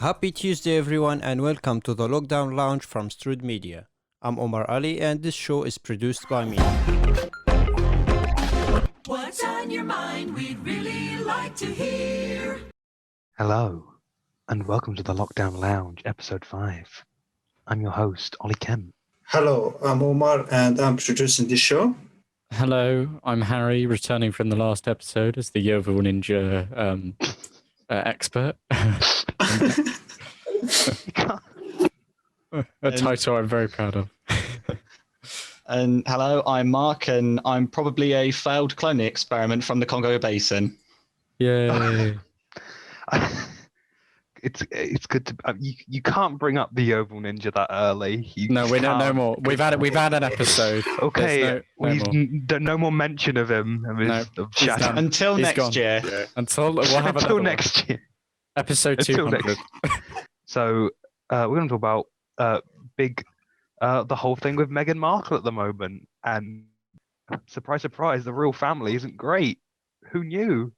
Happy Tuesday, everyone, and welcome to the Lockdown Lounge from Strode Media. I'm Omar Ali, and this show is produced by me. What's on your mind? We'd really like to hear. Hello, and welcome to the Lockdown Lounge, Episode 5. I'm your host, Ollie Kemp. Hello, I'm Omar, and I'm producing this show. Hello, I'm Harry, returning from the last episode as the Yeovil Ninja expert. A title I'm very proud of. And hello, I'm Mark, and I'm probably a failed cloning experiment from the Congo Basin. Yay. It's good to you can't bring up the Yeovil Ninja that early. No more. We've had an episode. Okay, no more mention of him. Until He's next gone. year. Yeah. Until next year. Episode 200. So we're going to talk about the whole thing with Megan Markel at the moment, and surprise, surprise, the royal family isn't great. Who knew?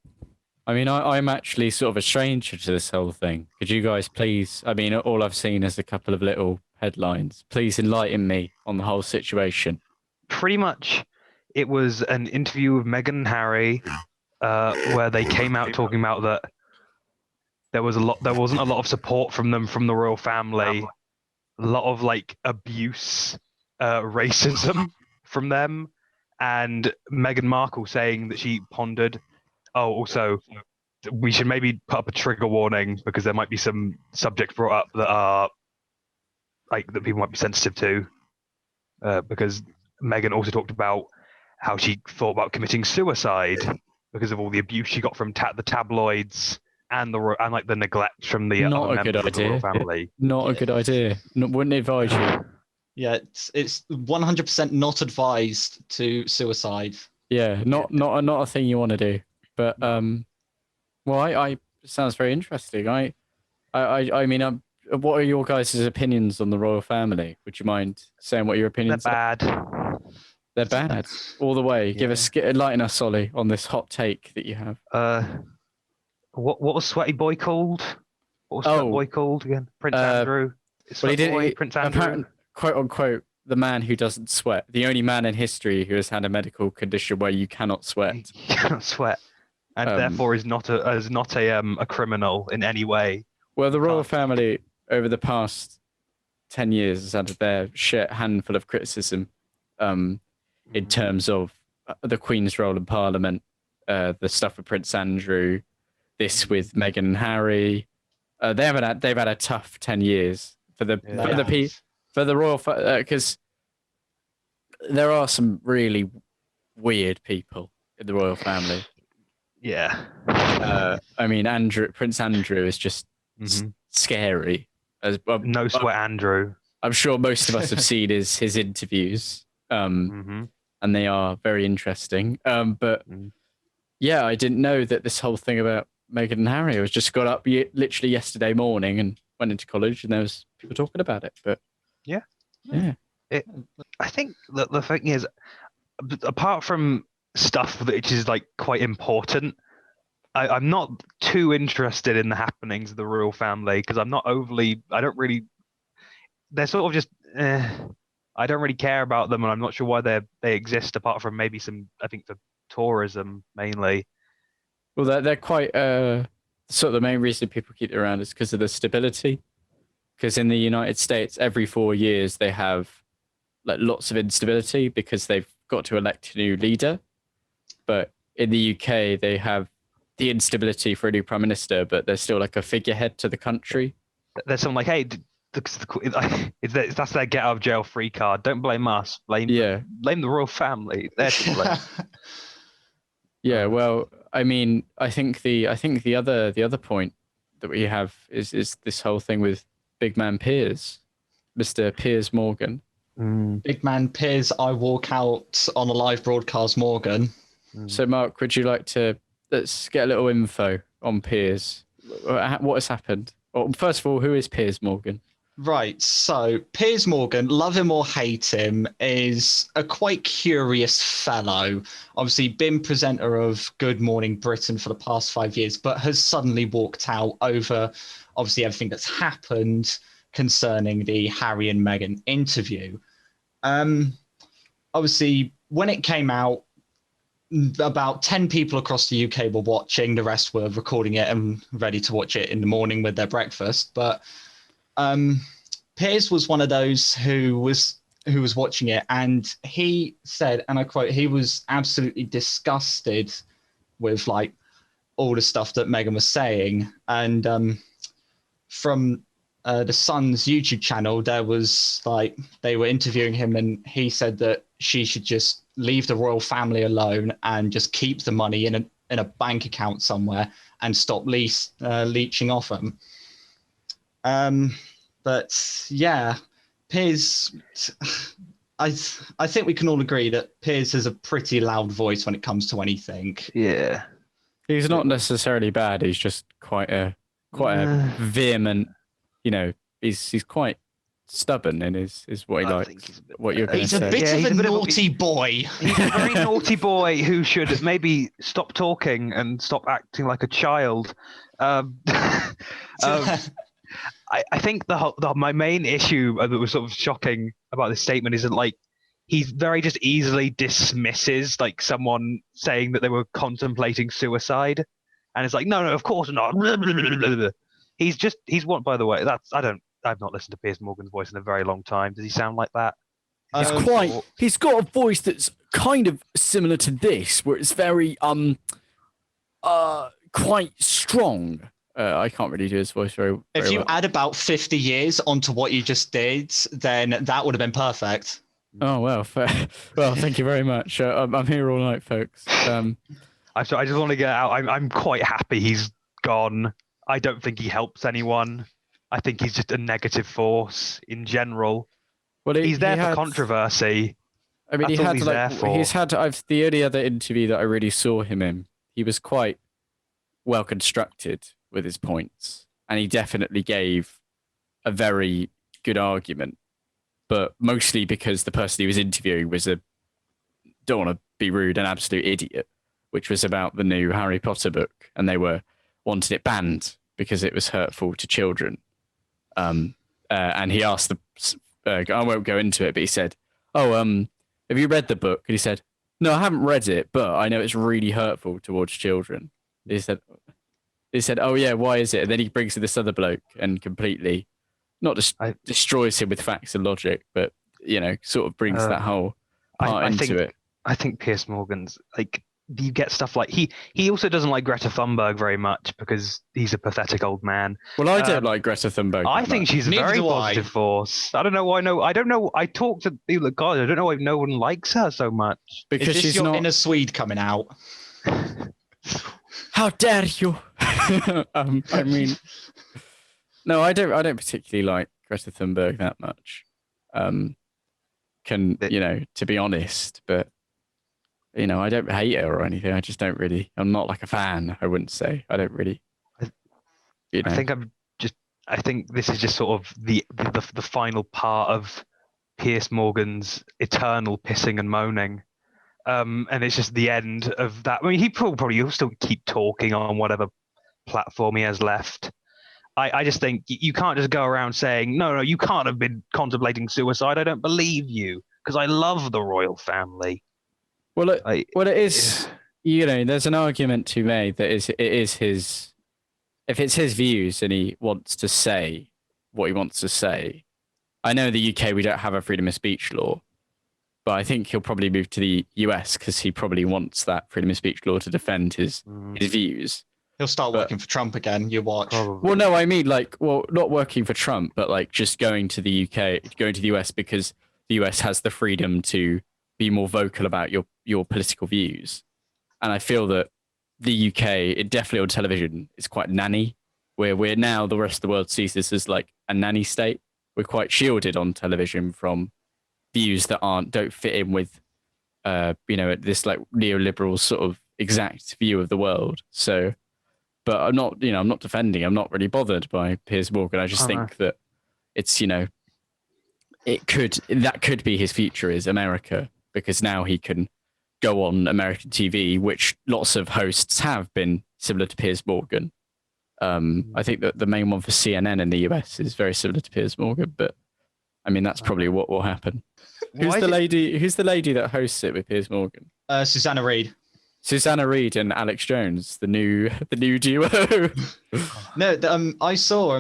I mean, I'm actually sort of a stranger to this whole thing. Could you guys please, I mean, all I've seen is a couple of little headlines. Please enlighten me on the whole situation. Pretty much, it was an interview with Meghan and Harry where they came out talking about that there wasn't a lot of support from the royal family, a lot of abuse, racism from them, and Meghan Markle saying that she pondered, also we should maybe put up a trigger warning because there might be some subjects brought up that are that people might be sensitive to, because Meghan also talked about how she thought about committing suicide because of all the abuse she got from the tabloids and the neglect from the Not other a good members of the royal idea. family. Not a good idea. Wouldn't advise you. Yeah, it's 100% not advised to suicide. Yeah, not a thing you want to do. But it sounds very interesting. I mean, what are your guys' opinions on the royal family? Would you mind saying what your opinions They're bad. are? They're bad all the way. Yeah. Enlighten us, Ollie, on this hot take that you have. What was Sweaty Boy called? What was Sweaty Boy called again? Prince Andrew. Prince Andrew. Apparently, quote unquote, the man who doesn't sweat. The only man in history who has had a medical condition where you cannot sweat. You cannot sweat, and therefore is not a criminal in any way. Well, the royal family over the past 10 years has had their handful of criticism, in terms of the Queen's role in Parliament, the stuff with Prince Andrew, this with Meghan and Harry. They've had a tough 10 years for the royal, because there are some really weird people in the royal family. Yeah. I mean, Prince Andrew is just scary. No sweat, Andrew. I'm sure most of us have seen his interviews, and they are very interesting. But yeah, I didn't know that this whole thing about Meghan and Harry was just got up literally yesterday morning and went into college, and there was people talking about it. But yeah. I think that the thing is, apart from stuff which is quite important, I'm not too interested in the happenings of the royal family because I'm not overly. I don't really. They're sort of just. I don't really care about them, and I'm not sure why they exist apart from maybe some. I think for tourism mainly. Well, they're quite. Sort of the main reason people keep it around is because of the stability. Because in the United States, every 4 years they have lots of instability because they've got to elect a new leader. But in the UK, they have the instability for a new prime minister, but there's still a figurehead to the country. There's someone hey, that's their get out of jail free card. Don't blame us. Blame the royal family. They're to blame. Yeah, well, I mean, I think the other point that we have is this whole thing with big man Piers, Mr. Piers Morgan. Big man Piers, I walk out on a live broadcast, Morgan. So, Mark, would you like to let's get a little info on Piers? What has happened? Well, first of all, who is Piers Morgan? Right, so Piers Morgan, love him or hate him, is a quite curious fellow. Obviously, been presenter of Good Morning Britain for the past 5 years, but has suddenly walked out over obviously everything that's happened concerning the Harry and Meghan interview. Obviously, when it came out, about 10 people across the UK were watching. The rest were recording it and ready to watch it in the morning with their breakfast. But Piers was one of those who was watching it, and he said, and I quote, he was absolutely disgusted with like all the stuff that Meghan was saying. And from the Sun's YouTube channel, there was like they were interviewing him, and he said that she should just leave the royal family alone and just keep the money in a bank account somewhere and stop leeching off them. But yeah, Piers, I think we can all agree that Piers has a pretty loud voice when it comes to anything. Yeah. He's not necessarily bad. He's just quite a vehement. You know, he's quite stubborn in his what he likes. What you're going to say? He's a bit of a naughty boy. He's a very naughty boy who should maybe stop talking and stop acting like a child. I think my main issue that was sort of shocking about this statement is that like he's very just easily dismisses like someone saying that they were contemplating suicide, and it's like no, of course not. He's what, by the way, I've not listened to Piers Morgan's voice in a very long time. Does he sound like that? He's got a voice that's kind of similar to this, where it's very quite strong. I can't really do his voice very If you well. add about 50 years onto what you just did, then that would have been perfect. Oh well, fair. Well, thank you very much. I'm here all night, folks. I just want to get out. I'm quite happy he's gone. I don't think he helps anyone. I think he's just a negative force in general. Well, he's there for controversy. I mean, the only other interview that I really saw him in, he was quite well constructed with his points, and he definitely gave a very good argument, but mostly because the person he was interviewing was don't want to be rude, an absolute idiot, which was about the new Harry Potter book, and they wanted it banned because it was hurtful to children. And he asked I won't go into it, but he said, have you read the book? And he said, no, I haven't read it, but I know it's really hurtful towards children. He said, oh yeah, why is it? And then he brings in this other bloke and completely not just destroys him with facts and logic, but sort of brings that whole part into it. I think Piers Morgan's like, you get stuff like he also doesn't like Greta Thunberg very much because he's a pathetic old man. Well, I don't like Greta Thunberg. I think she's a very positive force. I don't know why. I don't know. I talk to people at God. I don't know why no one likes her so much. Because she's your inner Swede coming out. How dare you? I mean, no, I don't particularly like Greta Thunberg that much. To be honest, but I don't hate her or anything. I just don't really. I'm not like a fan. I wouldn't say. I don't really. I think this is just sort of the final part of Piers Morgan's eternal pissing and moaning. And it's just the end of that. I mean, he probably will still keep talking on whatever platform he has left. I just think you can't just go around saying, no, you can't have been contemplating suicide. I don't believe you because I love the royal family. Well, it is. There's an argument to be made that it is his. If it's his views and he wants to say what he wants to say, I know in the UK we don't have a freedom of speech law. But I think he'll probably move to the US because he probably wants that freedom of speech law to defend his views. He'll start working for Trump again. You watch. Probably. Well, no, I mean not working for Trump, but like just going to the UK, going to the US because the US has the freedom to be more vocal about your political views. And I feel that the UK, it definitely on television, is quite nanny. Where we're now, the rest of the world sees this as like a nanny state. We're quite shielded on television from views that don't fit in with, this like neoliberal sort of exact view of the world. So, but I'm not defending. I'm not really bothered by Piers Morgan. I just think that it's, that could be his future is America, because now he can go on American TV, which lots of hosts have been similar to Piers Morgan. I think that the main one for CNN in the US is very similar to Piers Morgan, but I mean, that's probably what will happen. Who's the lady that hosts it with Piers Morgan? Susanna Reid. Susanna Reid and Alex Jones, the new duo. No, I saw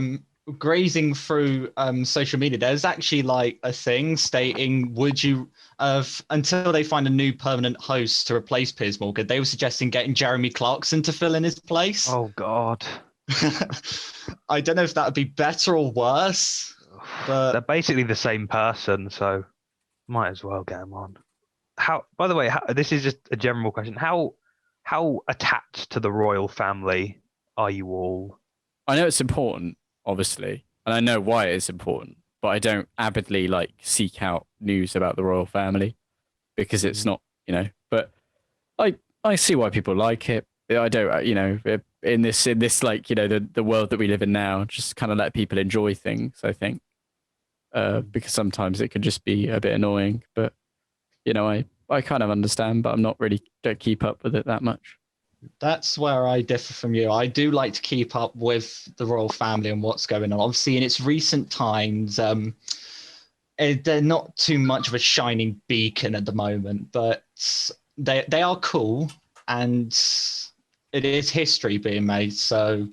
grazing through social media. There's actually like a thing stating, would you until they find a new permanent host to replace Piers Morgan, they were suggesting getting Jeremy Clarkson to fill in his place. Oh God. I don't know if that would be better or worse, but They're basically the same person, so might as well get them on. By the way, this is just a general question. How attached to the royal family are you all? I know it's important, obviously, and I know why it is important, but I don't avidly seek out news about the royal family because it's not, but I see why people like it. I don't, in this the world that we live in now, just kind of let people enjoy things, I think, because sometimes it can just be a bit annoying, but I kind of understand, but don't keep up with it that much. that's where I differ from you. I do like to keep up with the royal family and what's going on. Obviously, in its recent times, they're not too much of a shining beacon at the moment, but they are cool, and it is history being made. So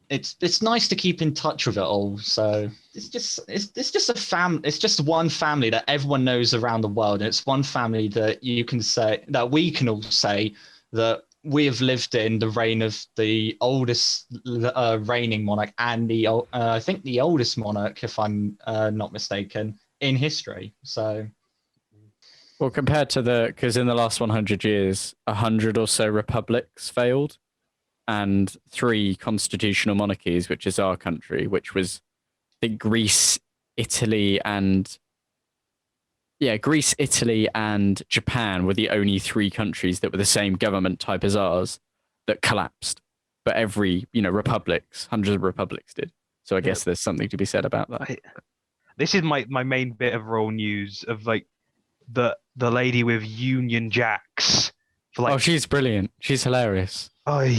it's nice to keep in touch with it all. So it's just it's just one family that everyone knows around the world, and it's one family that you can say that we can all say that we have lived in the reign of the oldest reigning monarch and I think the oldest monarch, if I'm not mistaken, in history. So, well, compared to because in the last 100 years, 100 or so republics failed, and 3 constitutional monarchies, which is our country, which was I think Greece, Italy, and Japan were the only 3 countries that were the same government type as ours that collapsed. But every, republics, hundreds of republics did. So I guess there's something to be said about that. This is my main bit of royal news of the lady with Union Jacks. Oh, she's brilliant. She's hilarious. But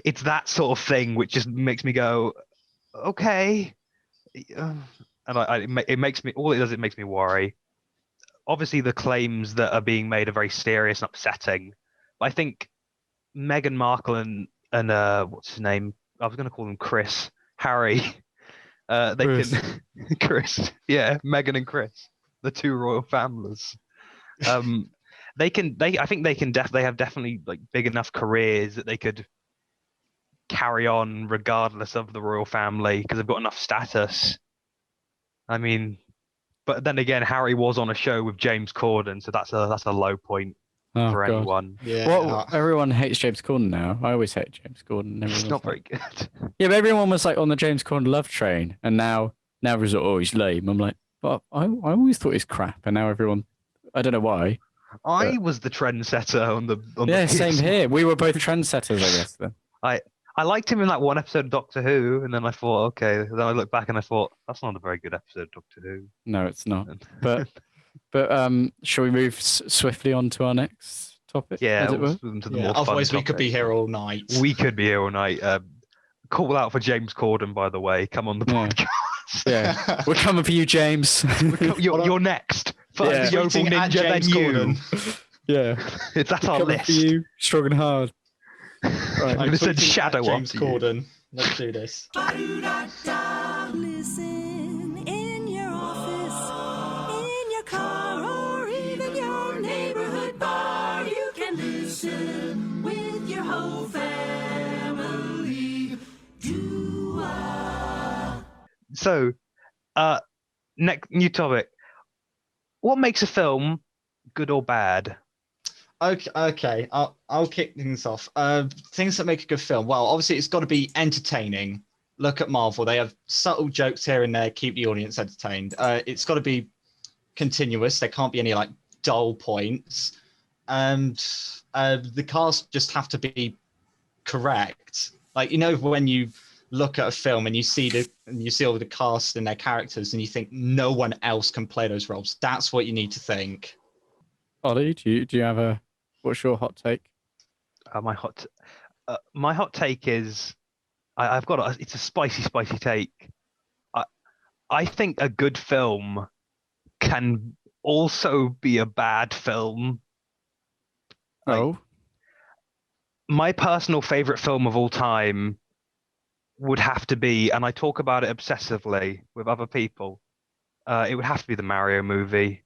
it's that sort of thing which just makes me go, okay. And it makes me, all it does, it makes me worry. Obviously, the claims that are being made are very serious and upsetting. But I think Meghan Markle and what's his name? I was going to call him Harry. Chris. Chris, yeah, Meghan and Chris, the 2 royal families. I think they have definitely big enough careers that they could carry on regardless of the royal family because they've got enough status. I mean, but then again, Harry was on a show with James Corden, so that's a low point for anyone. yeah, Well, everyone hates James Corden now. I always hate James Corden. It's not very good. Yeah, but everyone was on the James Corden love train, and now everyone's he's lame. I'm like, but I always thought he's crap, and now everyone, I don't know why. I was the trendsetter on the. Same here. We were both trendsetters, I guess. Then I liked him in that one episode of Doctor Who, and then I thought, okay. Then I looked back and I thought, that's not a very good episode of Doctor Who. No, it's not. But shall we move swiftly on to our next topic? Yeah, as it were? Otherwise, we could be here all night. We could be here all night. Call out for James Corden, by the way. Come on the podcast. Yeah, we're coming for you, James. You're next. First the Oval Ninja, then you. Yeah, that's our list. For you, strong and hard. Right, I'm going to send Shadow James after Corden. you. Let's do this. Listen in your office, in your car, or even your neighborhood bar. You can listen with your whole family. So, next new topic. What makes a film good or bad? Okay. I'll kick things off. Things that make a good film. Well, obviously it's got to be entertaining. Look at Marvel; they have subtle jokes here and there, keep the audience entertained. It's got to be continuous. There can't be any dull points, and the cast just have to be correct. When you look at a film and you see all the cast and their characters and you think no one else can play those roles. That's what you need to think. Ollie, do you have what's your hot take? My hot take is I've got it's a spicy take. I think a good film can also be a bad film. Oh, My personal favorite film of all time would have to be, and I talk about it obsessively with other people, it would have to be the Mario movie.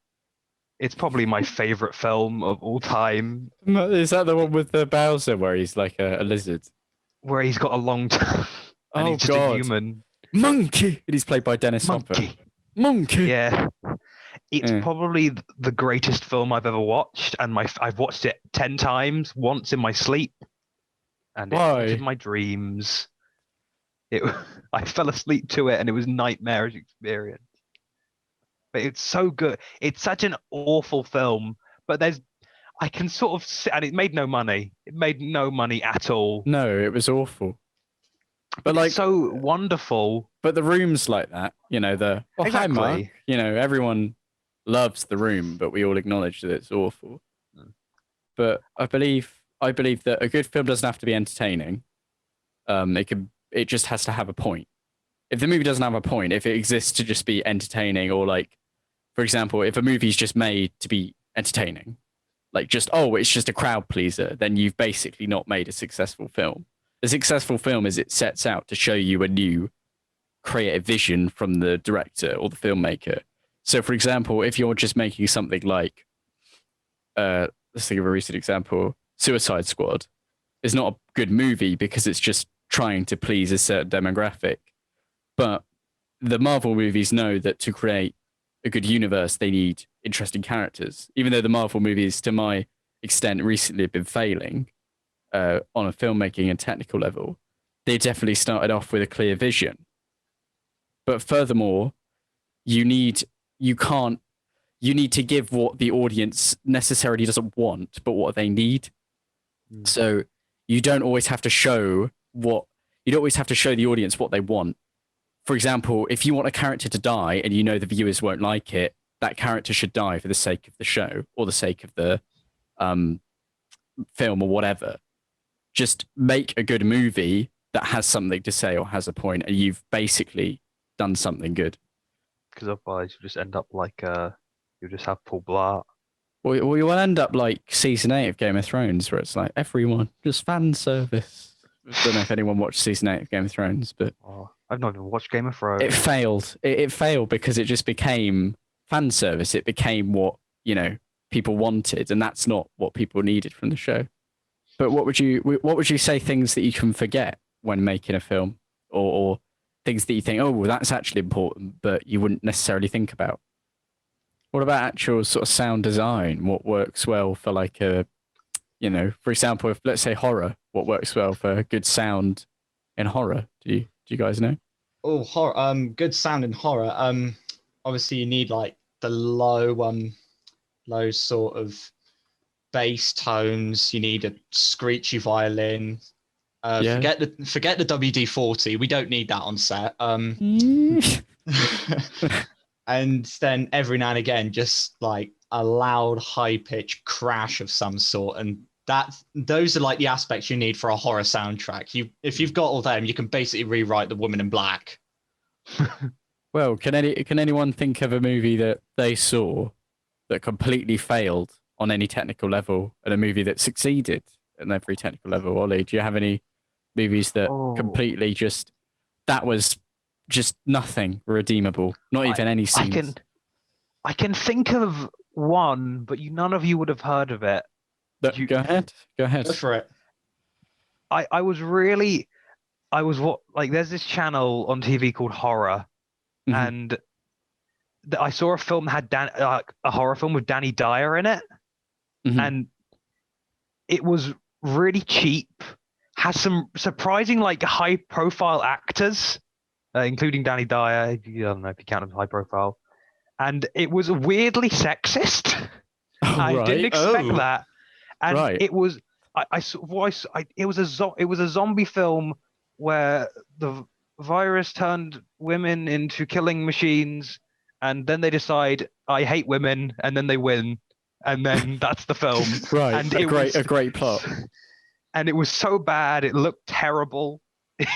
It's probably my favorite film of all time. is that the one with the Bowser where he's like a lizard? Where he's got a long tongue and Oh, he's just God. a human. Monkey! And he's played by Dennis Hopper. Monkey! Yeah. It's probably the greatest film I've ever watched, and I've watched it 10 times, once in my sleep, and it's in my dreams. I fell asleep to it, and it was a nightmarish experience. But it's so good. It's such an awful film, but I can sort of, and it made no money. It made no money at all. No, it was awful. But It's so wonderful. But The Room's like that, hi Exactly. Mark, everyone loves The Room, but we all acknowledge that it's awful. But I believe that a good film doesn't have to be entertaining. It just has to have a point. If the movie doesn't have a point, if it exists to just be entertaining, or for example, if a movie's just made to be entertaining, it's just a crowd pleaser, then you've basically not made a successful film. A successful film is it sets out to show you a new creative vision from the director or the filmmaker. So, for example, if you're just making something like, let's think of a recent example, Suicide Squad is not a good movie because it's just trying to please a certain demographic. But the Marvel movies know that to create a good universe, they need interesting characters. Even though the Marvel movies, to my extent, recently have been failing on a filmmaking and technical level, they definitely started off with a clear vision. But furthermore, you need to give what the audience necessarily doesn't want, but what they need. So you don't always have to show the audience what they want. For example, if you want a character to die and you know the viewers won't like it, that character should die for the sake of the show or the sake of the film or whatever. Just make a good movie that has something to say or has a point, and you've basically done something good. Because otherwise you just end up like you just have Paul Blart. Well, you will end up like season 8 of Game of Thrones, where it's like everyone just fan service. I don't know if anyone watched season 8 of Game of Thrones, but I've not even watched Game of Thrones. it failed. It failed because it just became fan service. It became what people wanted, and that's not what people needed from the show. But what would you say things that you can forget when making a film, or things that you think, oh, well, that's actually important, but you wouldn't necessarily think about? What about actual sort of sound design? What works well for for example, if let's say horror, what works well for good sound in horror? Do you guys know? Oh, horror. Good sound in horror. Obviously you need like the low sort of bass tones. You need a screechy violin. Forget the WD-40. We don't need that on set. And then every now and again, just like a loud, high-pitched crash of some sort. And those are like the aspects you need for a horror soundtrack. If you've got all them, you can basically rewrite The Woman in Black. Well, can anyone think of a movie that they saw that completely failed on any technical level, and a movie that succeeded on every technical level? Ollie, do you have any movies that completely that was just nothing redeemable, not even any scenes? I can think of one, but none of you would have heard of it. Go ahead. Go for it. There's this channel on TV called Horror, and I saw a film that had a horror film with Danny Dyer in it, and it was really cheap. Has some surprising high profile actors, including Danny Dyer. I don't know if you count him high profile, and it was weirdly sexist. I didn't expect that. And it was it was a zombie film where the virus turned women into killing machines, and then they decide I hate women, and then they win, and then that's the film. Right, And a great plot. And it was so bad, it looked terrible.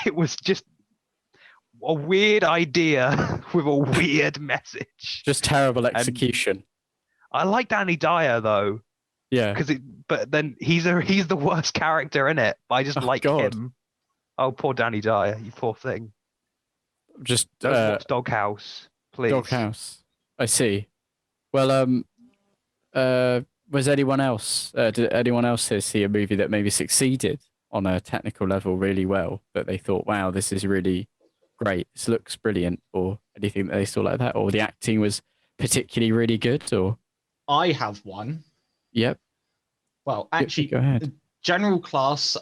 It was just a weird idea with a weird message. Just terrible execution. I like Danny Dyer though, Yeah. but then he's the worst character in it. I just like God. him. Oh, poor Danny Dyer, you poor thing. Just Don't watch Doghouse, please. Doghouse. I see. Well, was anyone else? Did anyone else here see a movie that maybe succeeded on a technical level really well? That they thought, wow, this is really great. This looks brilliant, or anything that they saw like that, or the acting was particularly really good, or. I have one. Yep. Well, actually, Go ahead. general class.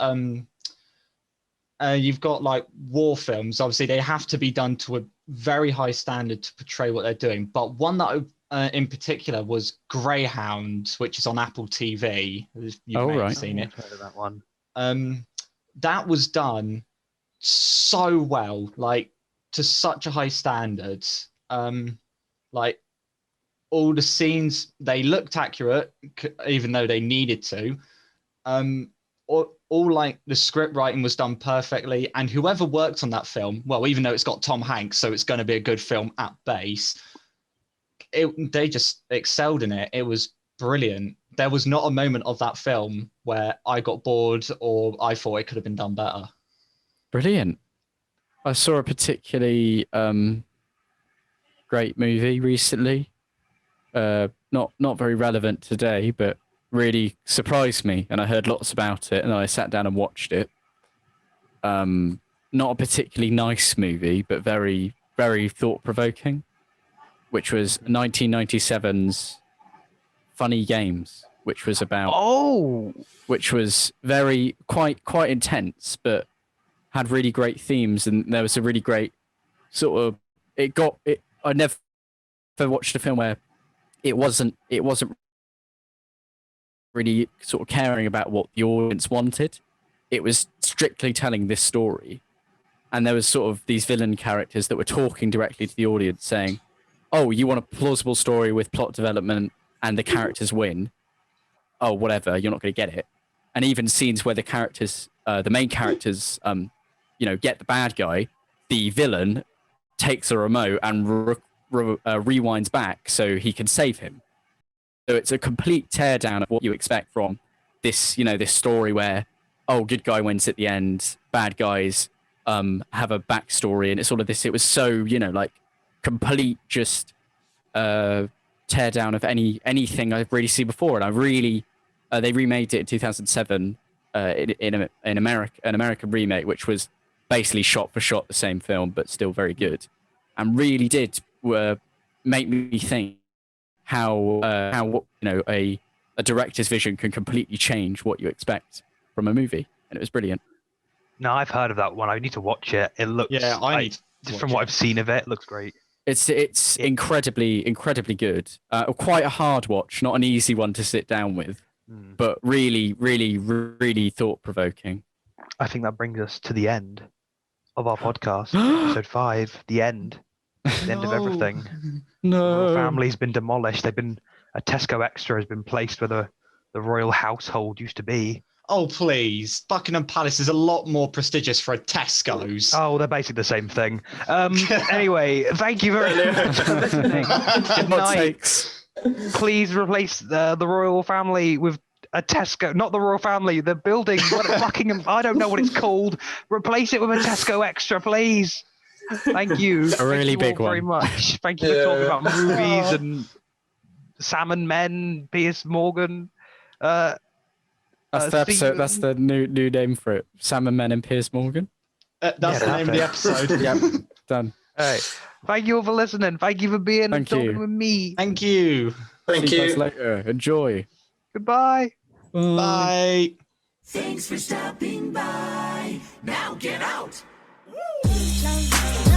You've got like war films. Obviously, they have to be done to a very high standard to portray what they're doing. But one that in particular was Greyhound, which is on Apple TV. You may have seen it. I've heard of that one. That was done so well, like to such a high standard. Like all the scenes, they looked accurate, even though they needed to. All like the script writing was done perfectly, and whoever worked on that film, well, even though it's got Tom Hanks, so it's going to be a good film at base, they just excelled in it. It was brilliant. There was not a moment of that film where I got bored or I thought it could have been done better. Brilliant. I saw a particularly great movie recently. Not very relevant today, but really surprised me, and I heard lots about it, and I sat down and watched it. Not a particularly nice movie, but very, very thought-provoking, which was 1997's Funny Games, which was about... Which was quite intense, but had really great themes, and there was a really great sort of... I never watched a film where it wasn't really sort of caring about what the audience wanted. It was strictly telling this story. And there was sort of these villain characters that were talking directly to the audience saying, oh, you want a plausible story with plot development and the characters win. Oh, whatever, you're not going to get it. And even scenes where the characters, the main characters, get the bad guy, the villain takes a remote and rewinds back so he can save him. So it's a complete teardown of what you expect from this, this story where, oh, good guy wins at the end, bad guys have a backstory, and it's all of this. It was so, complete just teardown of anything I've really seen before. And I really, they remade it in 2007 in America, an American remake, which was basically shot for shot the same film, but still very good, and really did make me think how a director's vision can completely change what you expect from a movie, and it was brilliant. No, I've heard of that one. I need to watch it. It looks from what I've seen of it looks great. It's incredibly good. Quite a hard watch, not an easy one to sit down with, but really, really, really thought provoking. I think that brings us to the end of our podcast, episode 5. The end. The end of everything. No. The family's been demolished. A Tesco Extra has been placed where the royal household used to be. Oh, please. Buckingham Palace is a lot more prestigious for a Tesco's. Oh, they're basically the same thing. Anyway, thank you very much for listening. Good night. Please replace the royal family with a Tesco. Not the royal family, the building. Buckingham, I don't know what it's called. Replace it with a Tesco Extra, please. Thank you. A really big one. Very much. Thank you for talking about movies and Salmon Men, Piers Morgan. That's the episode. That's the new name for it. Salmon Men and Piers Morgan. That's the name of the episode. Yep. Done. All right. Thank you all for listening. Thank you for being and talking with me. Thank you. See you guys later. Enjoy. Goodbye. Bye. Thanks for stopping by. Now get out. Woo!